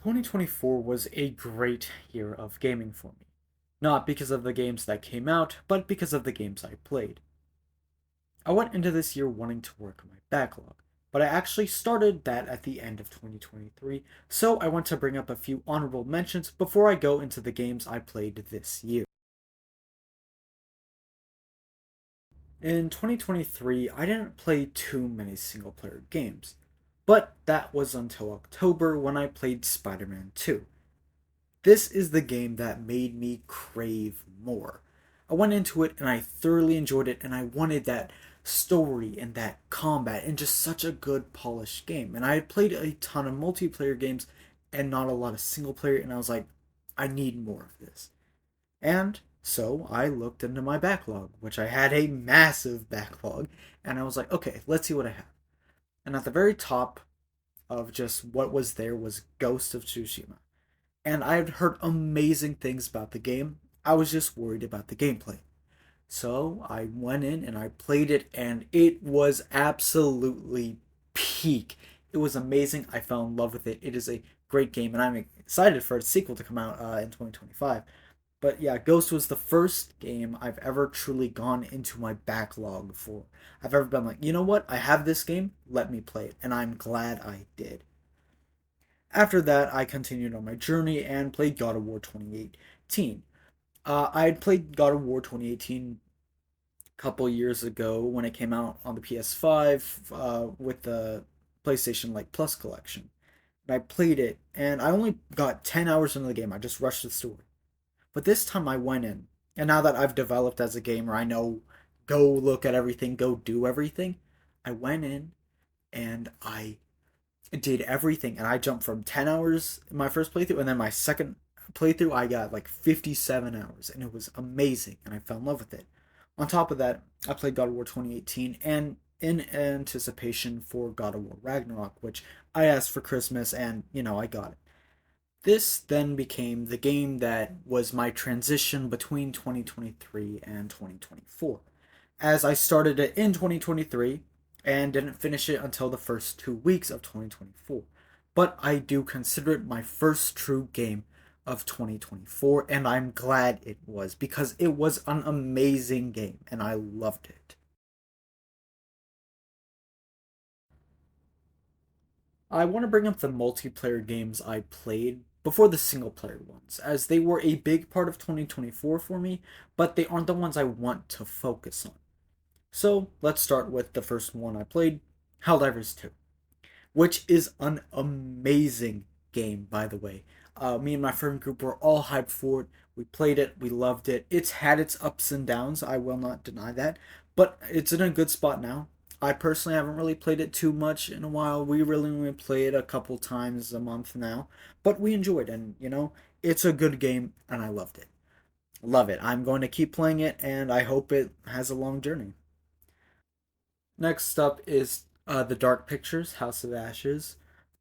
2024 was a great year of gaming for me. Not because of the games that came out, but because of the games I played. I went into this year wanting to work on my backlog, but I actually started that at the end of 2023, so I want to bring up a few honorable mentions before I go into the games I played this year. In 2023, I didn't play too many single player games, but that was until October when I played Spider Man 2. This is the game that made me crave more. I went into it and I thoroughly enjoyed it, and I wanted that story and that combat and just such a good polished game. And I had played a ton of multiplayer games and not a lot of single player, and I was like, I need more of this. And so I looked into my backlog, which I had a massive backlog, and I was like, okay, let's see what I have. And at the very top of just what was there was Ghost of Tsushima, and I had heard amazing things about the game. I was just worried about the gameplay. So I went in and I played it, and it was absolutely peak. It was amazing. I fell in love with it. It is a great game, and I'm excited for its sequel to come out in 2025. But yeah, Ghost was the first game I've ever truly gone into my backlog for. I've ever been like, you know what? I have this game. Let me play it. And I'm glad I did. After that, I continued on my journey and played God of War 2018. I had played God of War 2018 a couple years ago when it came out on the PS5 with the PlayStation like Plus collection. And I played it, and I only got 10 hours into the game. I just rushed the story. But this time I went in, and now that I've developed as a gamer, I know go look at everything, go do everything. I went in and I did everything, and I jumped from 10 hours in my first playthrough, and then my second playthrough I got like 57 hours, and it was amazing, and I fell in love with it. On top of that, I played God of War 2018 and in anticipation for God of War Ragnarok, which I asked for Christmas, and I got it. This then became the game that was my transition between 2023 and 2024, as I started it in 2023 and didn't finish it until the first 2 weeks of 2024. But I do consider it my first true game of 2024, and I'm glad it was because it was an amazing game and I loved it. I want to bring up the multiplayer games I played before the single player ones, as they were a big part of 2024 for me, but they aren't the ones I want to focus on. So let's start with the first one I played, Helldivers 2, which is an amazing game, by the way. Me and my friend group were all hyped for it. We played it, we loved it. It's had its ups and downs, I will not deny that, but it's in a good spot now. I personally haven't really played it too much in a while. We really only play it a couple times a month now, but we enjoyed it, and it's a good game, and I loved it. Love it. I'm going to keep playing it, and I hope it has a long journey. Next up is The Dark Pictures, House of Ashes.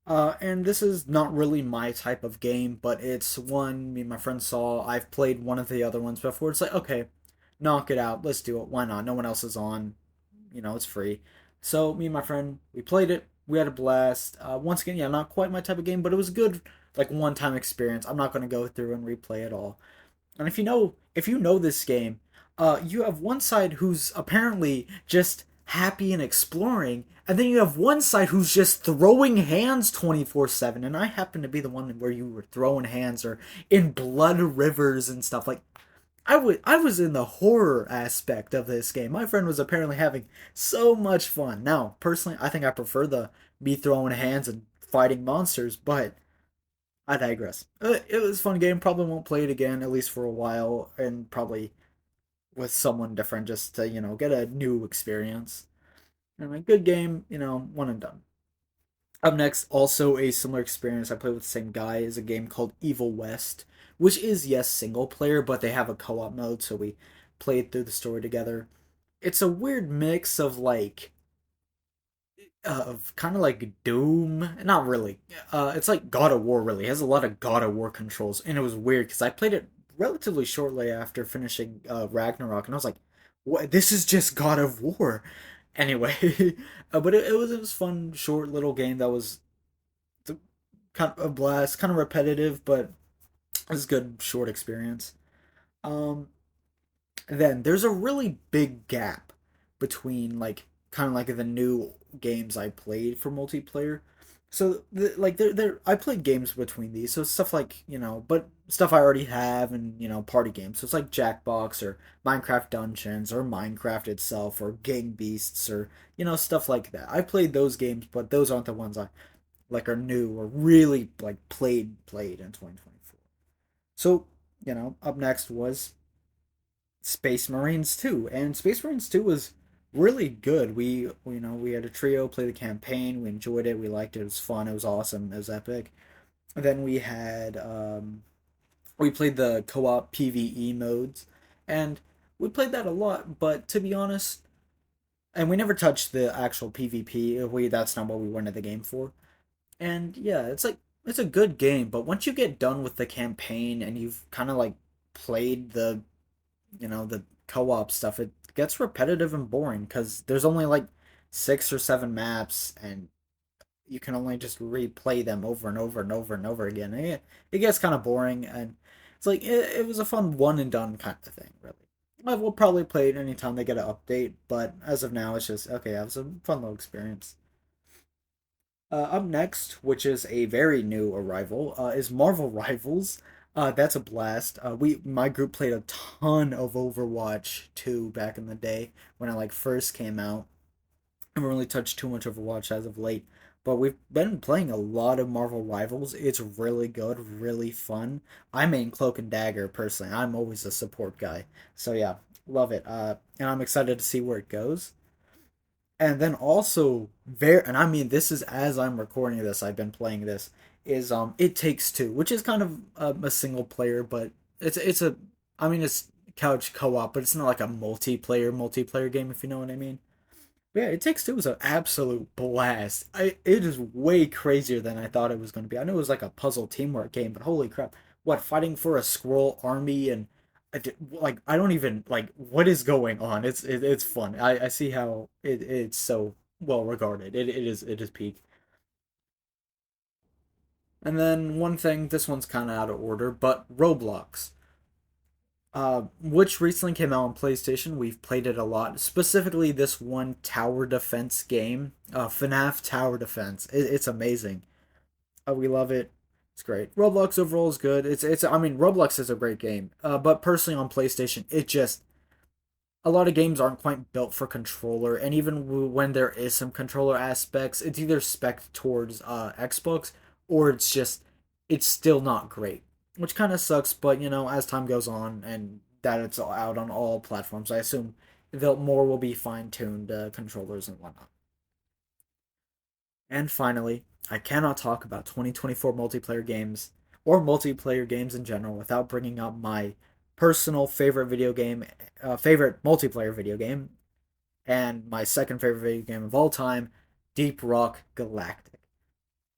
And this is not really my type of game, but it's one me and my friend saw. I've played one of the other ones before. It's like, okay, knock it out. Let's do it. Why not? No one else is on. It's free. So me and my friend, we played it. We had a blast. Once again, yeah, not quite my type of game, but it was a good, like, one-time experience. I'm not going to go through and replay it all. And if you know this game, you have one side who's apparently just happy and exploring, and then you have one side who's just throwing hands 24/7. And I happen to be the one where you were throwing hands or in blood rivers and stuff. Like I was in the horror aspect of this game. My friend was apparently having so much fun. Now, personally, I think I prefer the me throwing hands and fighting monsters, but I digress. It was a fun game. Probably won't play it again, at least for a while, and probably with someone different just to, get a new experience. And a good game, one and done. Up next, also a similar experience I played with the same guy, is a game called Evil West, which is, yes, single player, but they have a co op mode, so we played through the story together. It's a weird mix of of kind of like Doom. Not really. It's like God of War. Really, it has a lot of God of War controls, and it was weird because I played it relatively shortly after finishing Ragnarok, and I was like, "What? This is just God of War." Anyway, but it was fun, short little game that was kind kind of a blast, kind of repetitive, but it's a good short experience. Um, then there's a really big gap between like kind of like the new games I played for multiplayer. So like there I played games between these, so stuff like but stuff I already have and party games. So it's like Jackbox or Minecraft Dungeons or Minecraft itself or Gang Beasts or stuff like that. I played those games, but those aren't the ones I like are new or really like played in 2024. So up next was Space Marines 2, and Space Marines 2 was really good. We had a trio play the campaign. We enjoyed it. We liked it. It was fun. It was awesome. It was epic. And then we played the co-op PvE modes, and we played that a lot. But to be honest, and we never touched the actual PvP. We That's not what we wanted the game for. And yeah, it's a good game, but once you get done with the campaign and you've kind of like played the co-op stuff, it gets repetitive and boring because there's only like 6 or 7 maps, and you can only just replay them over and over and over and over again. It gets kind of boring, and it's like it was a fun one and done kind of thing, really. I will probably play it anytime they get an update, but as of now, it's just okay. It was a fun little experience. Up next, which is a very new arrival, is Marvel Rivals. That's a blast. My group played a ton of Overwatch 2 back in the day when it like first came out. I haven't really touched too much Overwatch as of late, but we've been playing a lot of Marvel Rivals. It's really good, really fun. I main Cloak and Dagger personally. I'm always a support guy, so yeah, love it. And I'm excited to see where it goes. And then also and I mean this is as I'm recording this, I've been playing this, is It Takes Two, which is kind of a single player, but it's a I mean it's couch co-op, but it's not like a multiplayer game, if you know what I mean. But yeah, It Takes Two is an absolute blast. It is way crazier than I thought it was going to be. I know it was like a puzzle teamwork game, but holy crap! What, fighting for a scroll army, and like I don't even like what is going on. It's fun. I see how it's so well regarded. It is peak. And then one thing, this one's kind of out of order, but Roblox. Which recently came out on PlayStation. We've played it a lot. Specifically, this one tower defense game, FNAF Tower Defense. It's amazing. We love it. It's great. Roblox overall is good. It's. I mean, Roblox is a great game. But personally on PlayStation, it just a lot of games aren't quite built for controller, and even when there is some controller aspects, it's either spec towards Xbox or it's still not great, which kind of sucks. But as time goes on and that it's out on all platforms, I assume more will be fine tuned controllers and whatnot. And finally, I cannot talk about 2024 multiplayer games or multiplayer games in general without bringing up my personal favorite multiplayer video game, and my second favorite video game of all time, Deep Rock Galactic.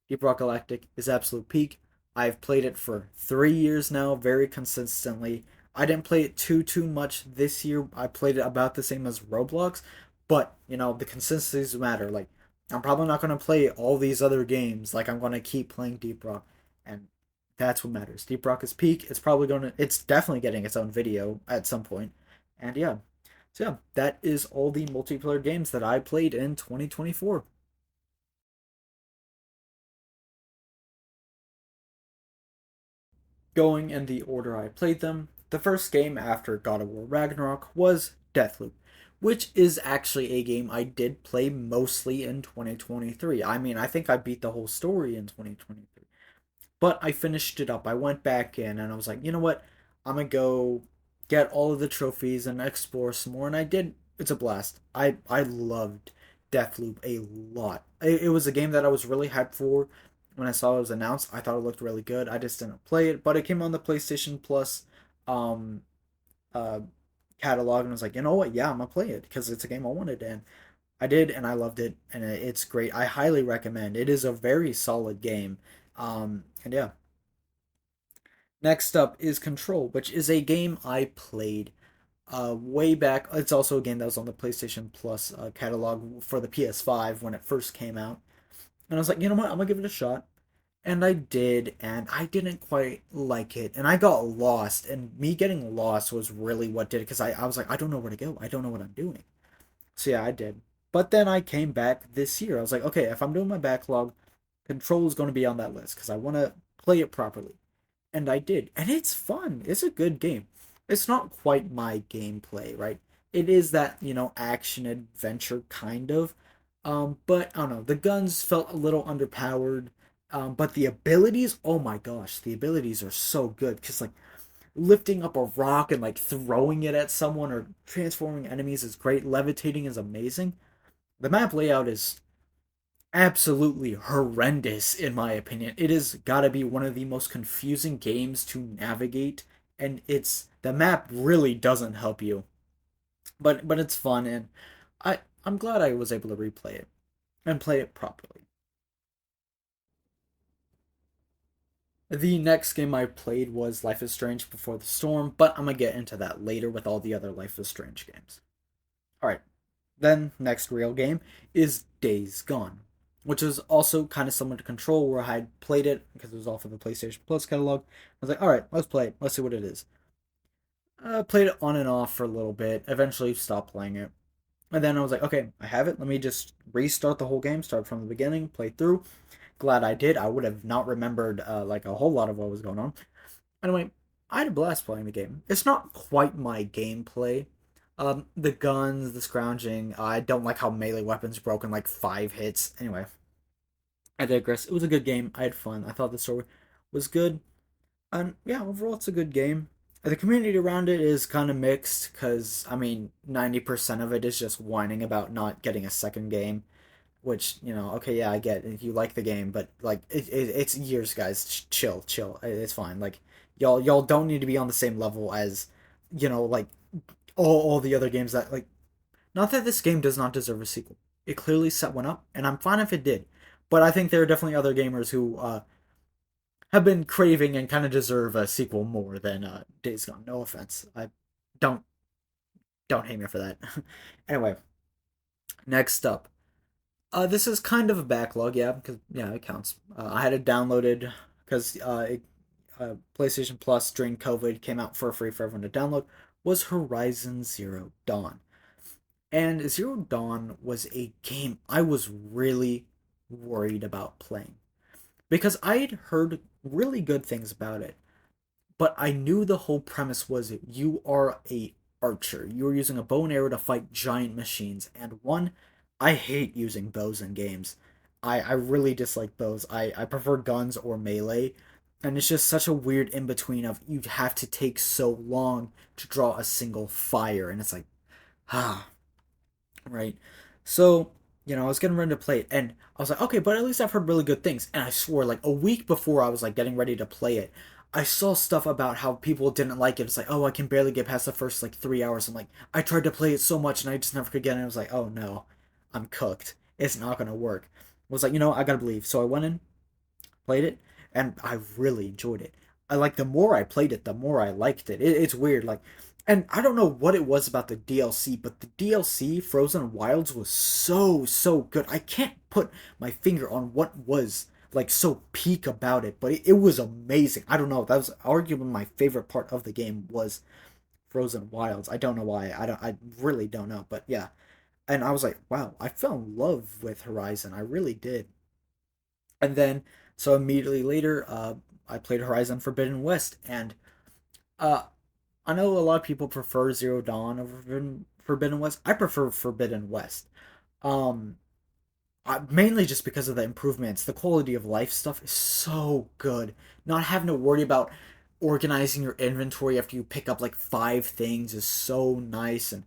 Deep Rock Galactic is absolute peak. I've played it for 3 years now, very consistently. I didn't play it too much this year. I played it about the same as Roblox, but the consistencies matter. Like I'm probably not gonna play all these other games. Like I'm gonna keep playing Deep Rock, and that's what matters. Deep Rock is peak. It's definitely getting its own video at some point, and yeah. So yeah, that is all the multiplayer games that I played in 2024. Going in the order I played them, the first game after God of War Ragnarok was Deathloop, which is actually a game I did play mostly in 2023. I mean, I think I beat the whole story in 2023, but I finished it up. I went back in and I was like, you know what? I'm gonna go get all of the trophies and explore some more, and I did. It's a blast. I loved Deathloop a lot. It was a game that I was really hyped for when I saw it was announced. I thought it looked really good. I just didn't play it, but it came on the PlayStation Plus um uh catalog, and I was like, you know what? Yeah, I'm gonna play it because it's a game I wanted, and I did, and I loved it, and it's great. I highly recommend. It is a very solid game. And yeah. Next up is Control, which is a game I played way back. It's also a game that was on the PlayStation Plus catalog for the PS5 when it first came out. And I was like, you know what? I'm gonna give it a shot. And I did, and I didn't quite like it, and I got lost, and me getting lost was really what did it, because I was like, I don't know where to go, I don't know what I'm doing. So yeah, I did. But then I came back this year. I was like, okay, if I'm doing my backlog, Control is going to be on that list because I want to play it properly. And I did. And it's fun. It's a good game. It's not quite my gameplay, right? It is that, action adventure kind of. But I don't know. The guns felt a little underpowered. But the abilities, oh my gosh, the abilities are so good. Because, like, lifting up a rock and, like, throwing it at someone or transforming enemies is great. Levitating is amazing. The map layout is absolutely horrendous in my opinion. It has got to be one of the most confusing games to navigate, and it's the map really doesn't help you. But it's fun, and I'm glad I was able to replay it and play it properly. The next game I played was Life is Strange Before the Storm, but I'm gonna get into that later with all the other Life is Strange games. All right, then next real game is Days Gone, which is also kind of similar to Control, where I had played it because it was off of the PlayStation Plus catalog. I was like, all right, let's play it. Let's see what it is. Played it on and off for a little bit. Eventually, stopped playing it, and then I was like, okay, I have it. Let me just restart the whole game, start from the beginning, play through. Glad I did. I would have not remembered like a whole lot of what was going on. Anyway, I had a blast playing the game. It's not quite my gameplay. The guns, the scrounging. I don't like how melee weapons broke in like 5 hits. Anyway, I digress. It was a good game. I had fun. I thought the story was good. And yeah, overall, it's a good game. The community around it is kind of mixed because, I mean, 90% of it is just whining about not getting a second game. Which, okay, yeah, I get if you like the game, but like it's years, guys. Chill, chill. It's fine. Like y'all don't need to be on the same level as, like all the other games that like. Not that this game does not deserve a sequel. It clearly set one up, and I'm fine if it did. But I think there are definitely other gamers who have been craving and kind of deserve a sequel more than Days Gone. No offense. I don't don't hate me for that. Anyway, next up. This is kind of a backlog, yeah, because yeah, it counts. I had it downloaded because PlayStation Plus during COVID came out for free for everyone to download. Was Horizon Zero Dawn, and Zero Dawn was a game I was really worried about playing because I had heard really good things about it, but I knew the whole premise was you are a archer. You are using a bow and arrow to fight giant machines. And one, I hate using bows in games. I really dislike bows. I prefer guns or melee. And it's just such a weird in between of you have to take so long to draw a single fire. And it's like, ah, right? So, I was getting ready to play it, and I was like, okay, but at least I've heard really good things. And I swore, like, a week before I was like getting ready to play it, I saw stuff about how people didn't like it. It's like, oh, I can barely get past the first like 3 hours. I'm like, I tried to play it so much, and I just never could get it. And I was like, oh no, I'm cooked. It's not gonna work. I was like, I gotta believe. So I went in, played it, and I really enjoyed it. I like the more I played it, the more I liked it. It's weird, like, and I don't know what it was about the DLC, but the DLC Frozen Wilds was so good. I can't put my finger on what was like so peak about it, but it was amazing. I don't know. That was arguably my favorite part of the game was Frozen Wilds. I don't know why. I really don't know, but yeah. And I was like, wow, I fell in love with Horizon. I really did. And then, so immediately later, I played Horizon Forbidden West, and uh, I know a lot of people prefer Zero Dawn over Forbidden West. I prefer Forbidden West. Um, Mainly just because of the improvements. The quality of life stuff is so good. Not having to worry about organizing your inventory after you pick up like 5 things is so nice, and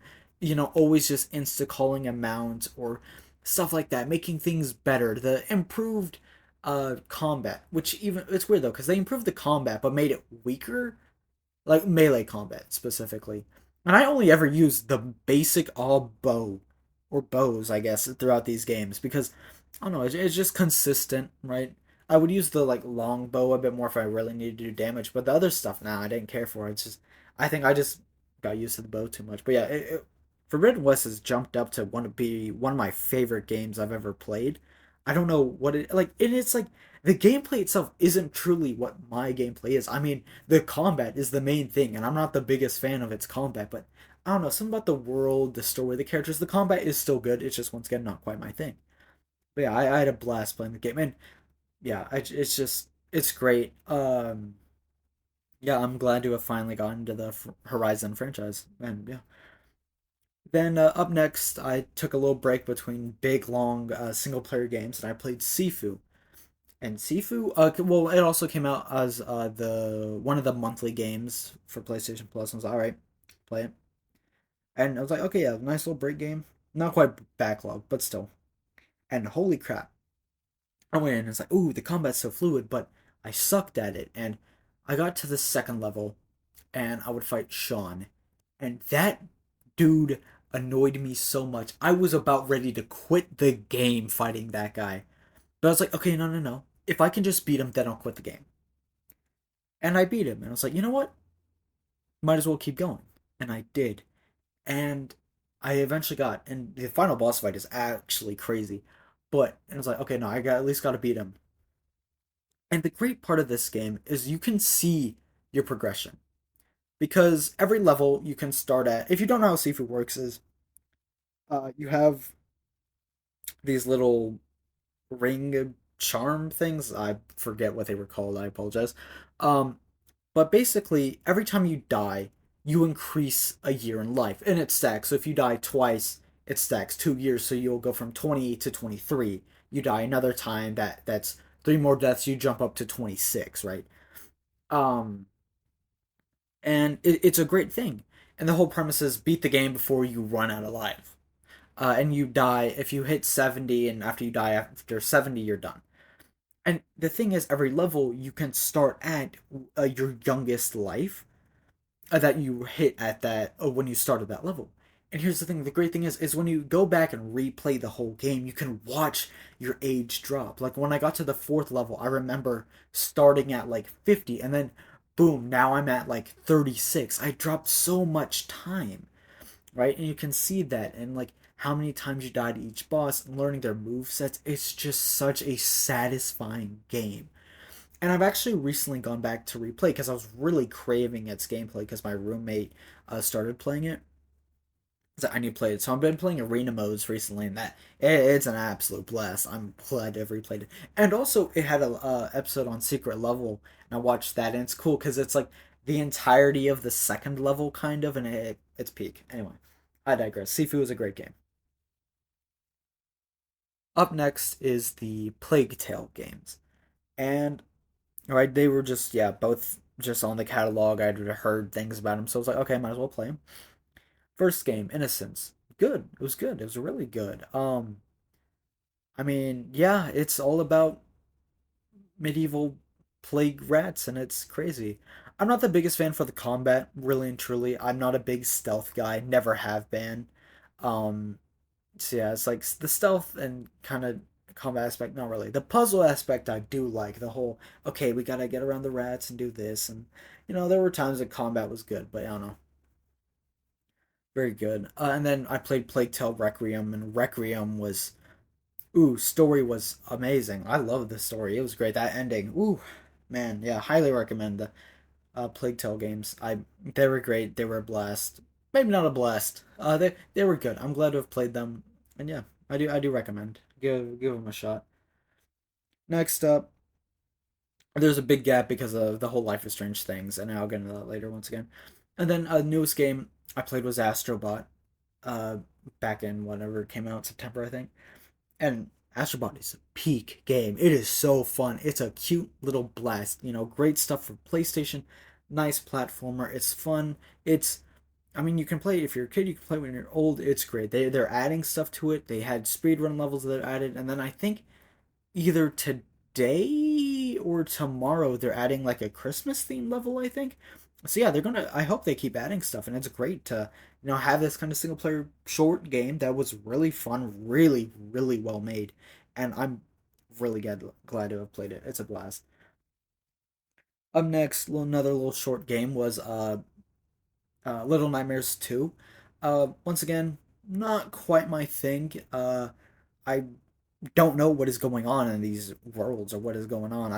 always just insta calling a mount or stuff like that, making things better. The improved combat, which even it's weird though because they improved the combat but made it weaker, like melee combat specifically. And I only ever used the basic all bow or bows, I guess, throughout these games because I don't know, it's just consistent, right? I would use the like long bow a bit more if I really needed to do damage, but the other stuff, nah, I didn't care for. It's just I think I just got used to the bow too much. But yeah, Forbidden West has jumped up to one of my favorite games I've ever played. I don't know what it like. And it's like the gameplay itself isn't truly what my gameplay is. I mean, the combat is the main thing, and I'm not the biggest fan of its combat, but I don't know, something about the world, the story, the characters, the combat is still good. It's just once again not quite my thing. But yeah, I had a blast playing the game, and yeah, it's just it's great. Yeah, I'm glad to have finally gotten to the Horizon franchise, and yeah. Then up next, I took a little break between big, long single player games, and I played Sifu. And Sifu, well, it also came out as the one of the monthly games for PlayStation Plus. I was like, all right, play it. And I was like, okay, yeah, nice little break game. Not quite backlog, but still. And holy crap, I went in and it's like, ooh, the combat's so fluid, but I sucked at it. And I got to the second level, and I would fight Sean, and that dude annoyed me so much. I was about ready to quit the game fighting that guy. But I was like, okay, no, no, no. If I can just beat him, then I'll quit the game. And I beat him. And I was like, you know what? Might as well keep going. And I did. And I eventually got, and the final boss fight is actually crazy. But and I was like, okay, no, I got at least got to beat him. And the great part of this game is you can see your progression because every level you can start at. If you don't know how Sifu works, is you have these little ring charm things. I forget what they were called. I apologize. Um, but basically, every time you die, you increase a year in life, and it stacks. So if you die twice, it stacks 2 years. So you'll go from 20 to 23. You die another time, that's three more deaths. You jump up to 26, right? Um, and it's a great thing. And the whole premise is beat the game before you run out of life. And you die if you hit 70, and after you die after 70, you're done. And the thing is, every level you can start at your youngest life that you hit at that when you started that level. And here's the thing: the great thing is when you go back and replay the whole game, you can watch your age drop. Like when I got to the fourth level, I remember starting at like 50, and then boom, now I'm at like 36. I dropped so much time, right? And you can see that, and like how many times you died to each boss and learning their move sets. It's just such a satisfying game. And I've actually recently gone back to replay because I was really craving its gameplay because my roommate started playing it. So I need to play it. So I've been playing arena modes recently, and it's an absolute blast. I'm glad to have replayed it. And also, it had a episode on Secret Level, and I watched that, and it's cool because it's like the entirety of the second level, kind of, and it's peak. Anyway, I digress. Sifu is a great game. Up next is the Plague Tale games, and right, they were just yeah, both just on the catalog. I'd heard things about them, so I was like, okay, might as well play them. First game, Innocence, good. It was good. It was really good. I mean, yeah, it's all about medieval plague rats, and it's crazy. I'm not the biggest fan for the combat, really and truly. I'm not a big stealth guy. Never have been. Um, so yeah, it's like the stealth and kind of combat aspect, not really. The puzzle aspect I do like. The whole okay, we gotta get around the rats and do this, and there were times that combat was good, but I don't know, very good. And then I played Plague Tale Requiem, and Requiem was story was amazing. I love the story. It was great. That ending, man, yeah, highly recommend the Plague Tale games. They were great. They were a blast. Maybe not a blast. They were good. I'm glad to have played them, and yeah, I do recommend give them a shot. Next up, there's a big gap because of the whole Life is Strange things, and I'll get into that later once again. And then newest game I played was Astrobot, uh, back in whatever it came out September I think, and Astrobot is a peak game. It is so fun. It's a cute little blast. Great stuff for PlayStation. Nice platformer. It's fun. I mean, you can play it if you're a kid. You can play it when you're old. It's great. They're adding stuff to it. They had speedrun levels that are added, and then I think either today or tomorrow they're adding like a Christmas theme level, I think. So yeah, they're gonna I hope they keep adding stuff, and it's great to have this kind of single player short game that was really fun, really really well made, and I'm really glad to have played it. It's a blast. Up next, another little short game was Little Nightmares 2. Once again, not quite my thing. I don't know what is going on in these worlds or what is going on.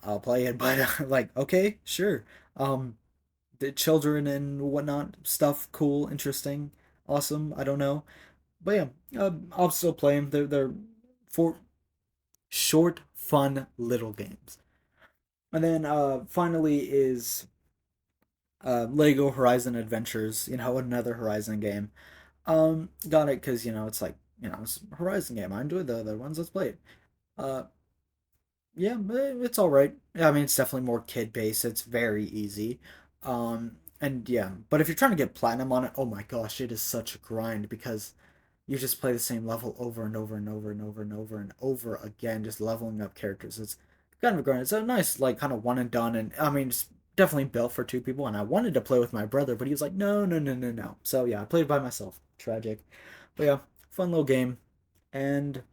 I'll play it, but like, okay, sure. Um, the children and whatnot stuff, cool, interesting, awesome. I don't know, but yeah, I'll still play them. They're for short, fun little games. And then finally is Lego Horizon Adventures. You know, another Horizon game. Got it because it's like it's a Horizon game. I enjoy the other ones. Let's play it. Uh, yeah, it's all right. I mean, it's definitely more kid based. It's very easy. And yeah, but if you're trying to get platinum on it, oh my gosh, it is such a grind because you just play the same level over and over and over and over and over and over again, just leveling up characters. It's kind of a grind. It's a nice, like, kind of one and done. And I mean, it's definitely built for two people. And I wanted to play with my brother, but he was like, no, no, no, no, no. So yeah, I played by myself. Tragic. But yeah, fun little game. And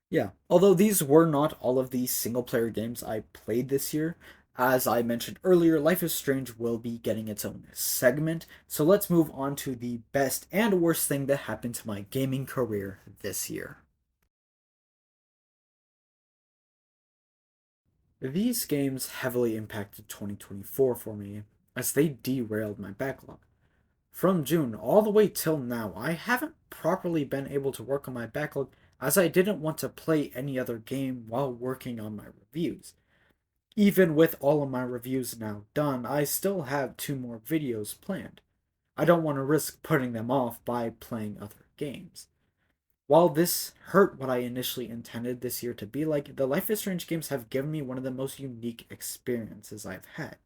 yeah, although these were not all of the single player games I played this year, as I mentioned earlier, Life is Strange will be getting its own segment. So let's move on to the best and worst thing that happened to my gaming career this year. These games heavily impacted 2024 for me, as they derailed my backlog. From June all the way till now, I haven't properly been able to work on my backlog as I didn't want to play any other game while working on my reviews. Even with all of my reviews now done, I still have two more videos planned. I don't want to risk putting them off by playing other games. While this hurt what I initially intended this year to be like, the Life is Strange games have given me one of the most unique experiences I've had.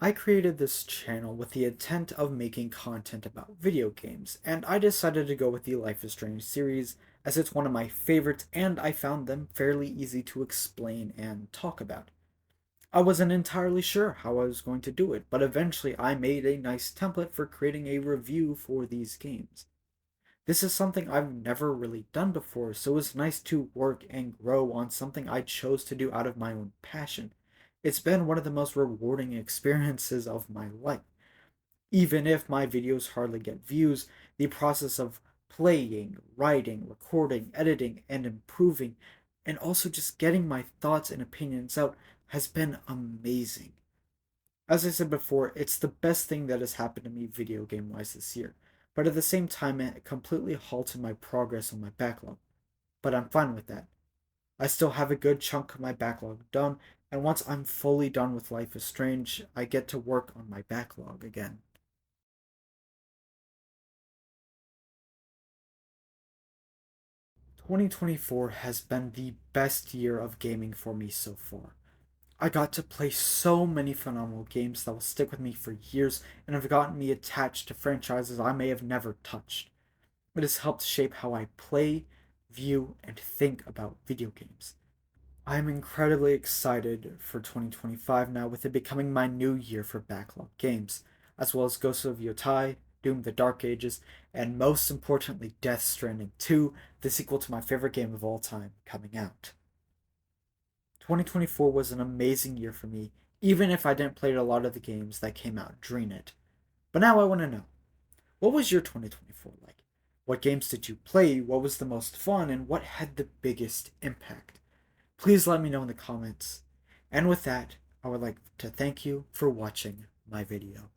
I created this channel with the intent of making content about video games, and I decided to go with the Life is Strange series as it's one of my favorites and I found them fairly easy to explain and talk about. I wasn't entirely sure how I was going to do it, but eventually I made a nice template for creating a review for these games. This is something I've never really done before, so it was nice to work and grow on something I chose to do out of my own passion. It's been one of the most rewarding experiences of my life. Even if my videos hardly get views, the process of playing, writing, recording, editing, and improving, and also just getting my thoughts and opinions out has been amazing. As I said before, it's the best thing that has happened to me video game wise this year, but at the same time, it completely halted my progress on my backlog. But I'm fine with that. I still have a good chunk of my backlog done, and once I'm fully done with Life is Strange, I get to work on my backlog again. 2024 has been the best year of gaming for me so far. I got to play so many phenomenal games that will stick with me for years and have gotten me attached to franchises I may have never touched. It has helped shape how I play, view, and think about video games. I am incredibly excited for 2025 now, with it becoming my new year for backlog games, as well as Ghost of Yotai, Doom the Dark Ages, and most importantly, Death Stranding 2, the sequel to my favorite game of all time, coming out. 2024 was an amazing year for me, even if I didn't play a lot of the games that came out during it. But now I want to know, what was your 2024 like? What games did you play? What was the most fun? And what had the biggest impact? Please let me know in the comments. And with that, I would like to thank you for watching my video.